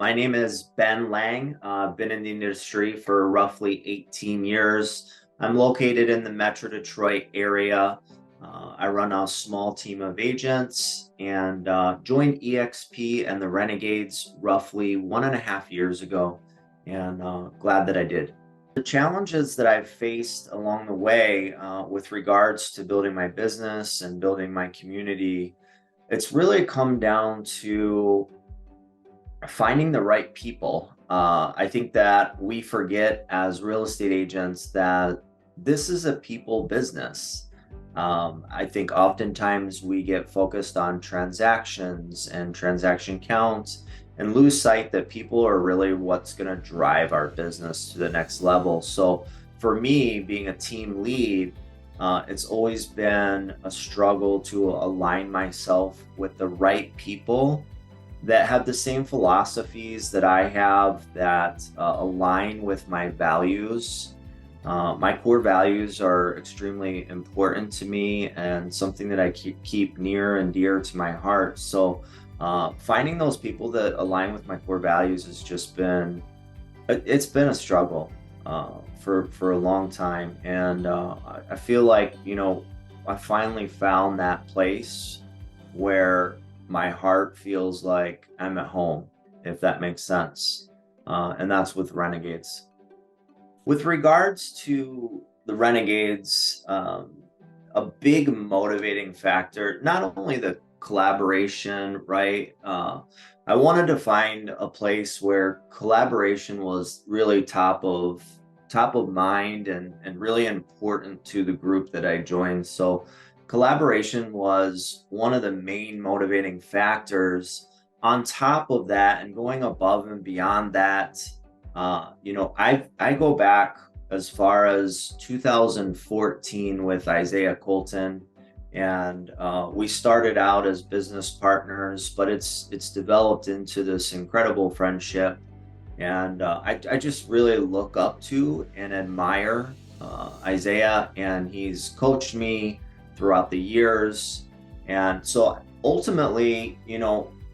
My name is Ben Lang. I've been in the industry for roughly 18 years. I'm located in the Metro Detroit area. I run a small team of agents and joined EXP and the Renegades roughly 1.5 years ago, and glad that I did. The challenges that I've faced along the way with regards to building my business and building my community, it's really come down to finding the right people. I think that we forget as real estate agents that this is a people business. I think oftentimes we get focused on transactions and transaction counts and lose sight that people are really what's going to drive our business to the next level. So for me, being a team lead, it's always been a struggle to align myself with the right people that have the same philosophies that I have that align with my values. My core values are extremely important to me and something that I keep near and dear to my heart. So finding those people that align with my core values has just been, it's been a struggle for a long time. And I feel like, I finally found that place where my heart feels like I'm at home, if that makes sense. And that's with Renegades. With regards to the Renegades, a big motivating factor, not only the collaboration, right? I wanted to find a place where collaboration was really top of mind and really important to the group that I joined. So collaboration was one of the main motivating factors. On top of that, and going above and beyond that, I go back as far as 2014 with Isaiah Colton, and we started out as business partners, but it's developed into this incredible friendship, and I just really look up to and admire Isaiah, and he's coached me throughout the years, and so ultimately,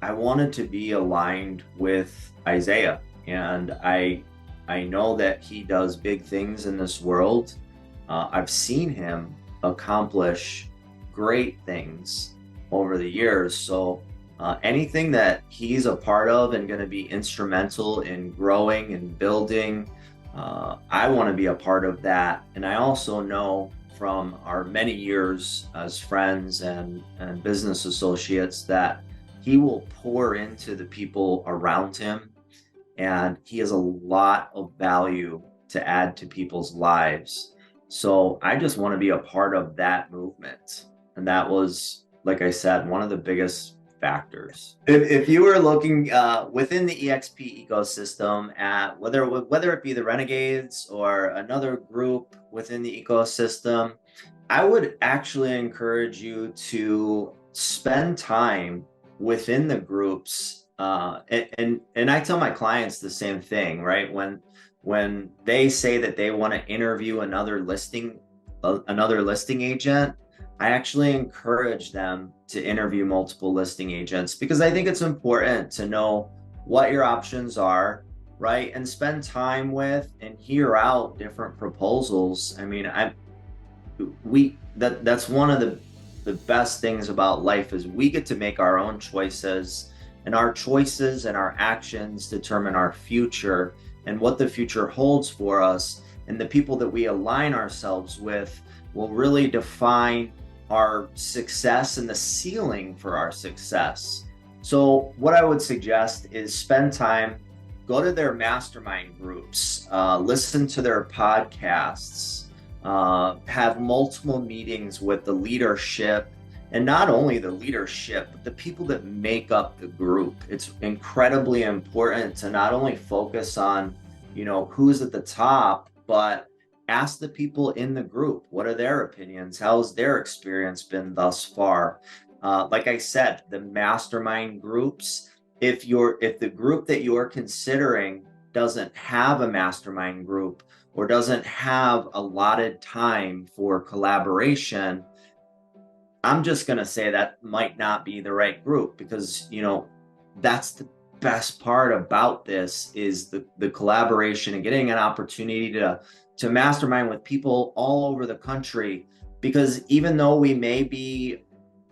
I wanted to be aligned with Isaiah, and I know that he does big things in this world. I've seen him accomplish great things over the years. So anything that he's a part of and going to be instrumental in growing and building, I want to be a part of that. And I also know from our many years as friends and business associates that he will pour into the people around him, and he has a lot of value to add to people's lives. So I just want to be a part of that movement. And that was, like I said, one of the biggest factors. If you were looking within the EXP ecosystem at whether it be the Renegades or another group within the ecosystem, I would actually encourage you to spend time within the groups. And I tell my clients the same thing, right? When they say that they want to interview another listing agent, I actually encourage them to interview multiple listing agents because I think it's important to know what your options are, right? And spend time with and hear out different proposals. I mean, that's one of the best things about life is we get to make our own choices, and our choices and our actions determine our future and what the future holds for us, and the people that we align ourselves with will really define our success and the ceiling for our success. So what I would suggest is spend time, go to their mastermind groups, listen to their podcasts, have multiple meetings with the leadership, and not only the leadership, but the people that make up the group. It's incredibly important to not only focus on, who's at the top, but ask the people in the group, what are their opinions? How's their experience been thus far? Like I said, the mastermind groups, if the group that you're considering doesn't have a mastermind group or doesn't have allotted time for collaboration, I'm just going to say that might not be the right group because, that's best part about this is the collaboration and getting an opportunity to mastermind with people all over the country. Because even though we may be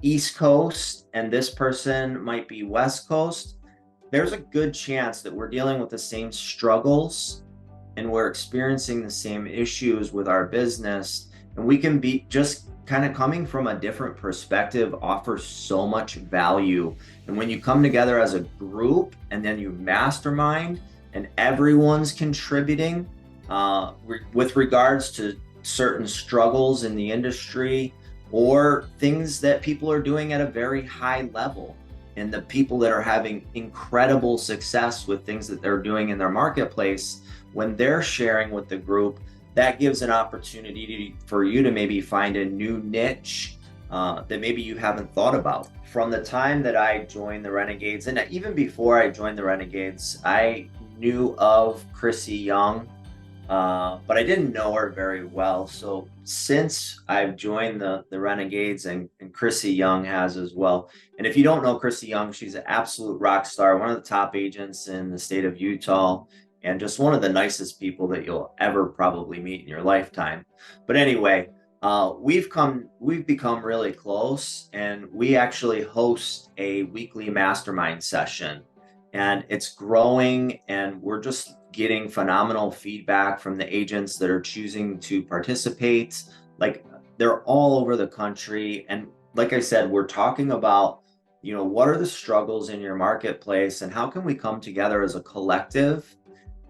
East Coast and this person might be West Coast, there's a good chance that we're dealing with the same struggles and we're experiencing the same issues with our business. And we can be just kind of coming from a different perspective, offers so much value. And when you come together as a group and then you mastermind and everyone's contributing with regards to certain struggles in the industry or things that people are doing at a very high level, and the people that are having incredible success with things that they're doing in their marketplace, when they're sharing with the group, that gives an opportunity for you to maybe find a new niche that maybe you haven't thought about. From the time that I joined the Renegades, and even before I joined the Renegades, I knew of Chrissy Young, but I didn't know her very well. So since I've joined the Renegades, and Chrissy Young has as well. And if you don't know Chrissy Young, she's an absolute rock star, one of the top agents in the state of Utah, and just one of the nicest people that you'll ever probably meet in your lifetime. But anyway, we've become really close, and we actually host a weekly mastermind session, and it's growing, and we're just getting phenomenal feedback from the agents that are choosing to participate. Like, they're all over the country. And like I said, we're talking about, what are the struggles in your marketplace and how can we come together as a collective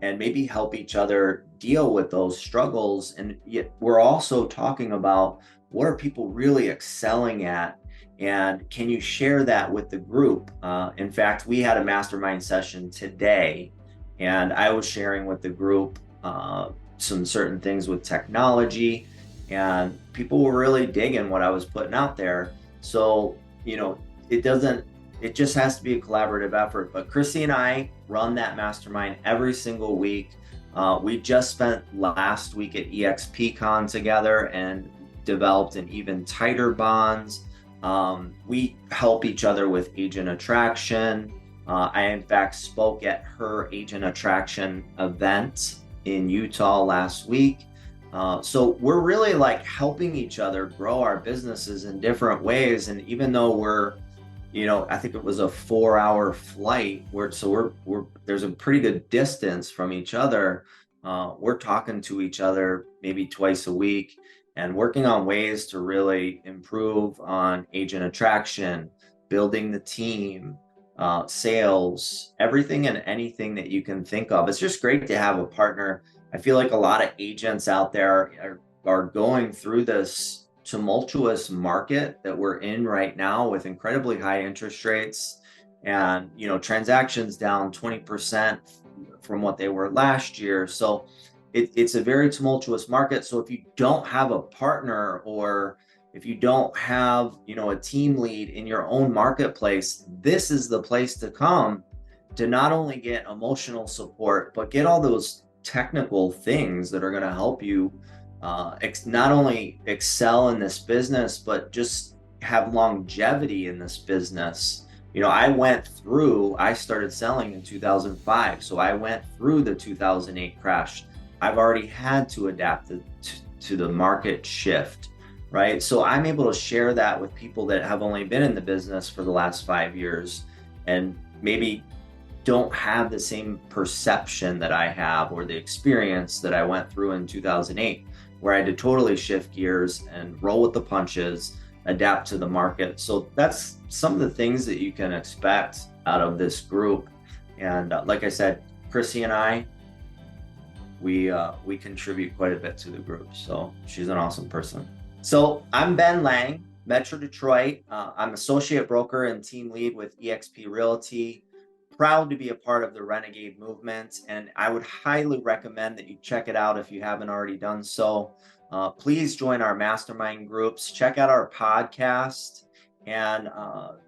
and maybe help each other deal with those struggles. And yet we're also talking about what are people really excelling at, and can you share that with the group? In fact, we had a mastermind session today, and I was sharing with the group some certain things with technology, and people were really digging what I was putting out there. So, it just has to be a collaborative effort. But Chrissy and I run that mastermind every single week. We just spent last week at EXPCon together and developed an even tighter bonds. We help each other with agent attraction. I, in fact, spoke at her agent attraction event in Utah last week. So we're really like helping each other grow our businesses in different ways. And even though we're, I think it was a 4-hour flight, there's a pretty good distance from each other. We're talking to each other maybe twice a week and working on ways to really improve on agent attraction, building the team, sales, everything and anything that you can think of. It's just great to have a partner. I feel like a lot of agents out there are going through this tumultuous market that we're in right now with incredibly high interest rates, and transactions down 20% from what they were last year. So it's a very tumultuous market. So if you don't have a partner, or if you don't have a team lead in your own marketplace, this is the place to come to not only get emotional support, but get all those technical things that are going to help you not only excel in this business, but just have longevity in this business. I started selling in 2005. So I went through the 2008 crash. I've already had to adapt to the market shift, right? So I'm able to share that with people that have only been in the business for the last 5 years and maybe don't have the same perception that I have or the experience that I went through in 2008, where I had to totally shift gears and roll with the punches, adapt to the market. So that's some of the things that you can expect out of this group. And like I said, Chrissy and I, we contribute quite a bit to the group. So she's an awesome person. So I'm Ben Lang, Metro Detroit. I'm associate broker and team lead with eXp Realty. Proud to be a part of the Renegade movement, and I would highly recommend that you check it out if you haven't already done so. Please join our mastermind groups, check out our podcast, and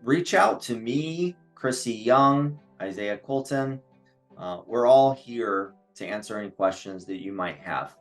reach out to me, Chrissy Young, Isaiah Colton. We're all here to answer any questions that you might have.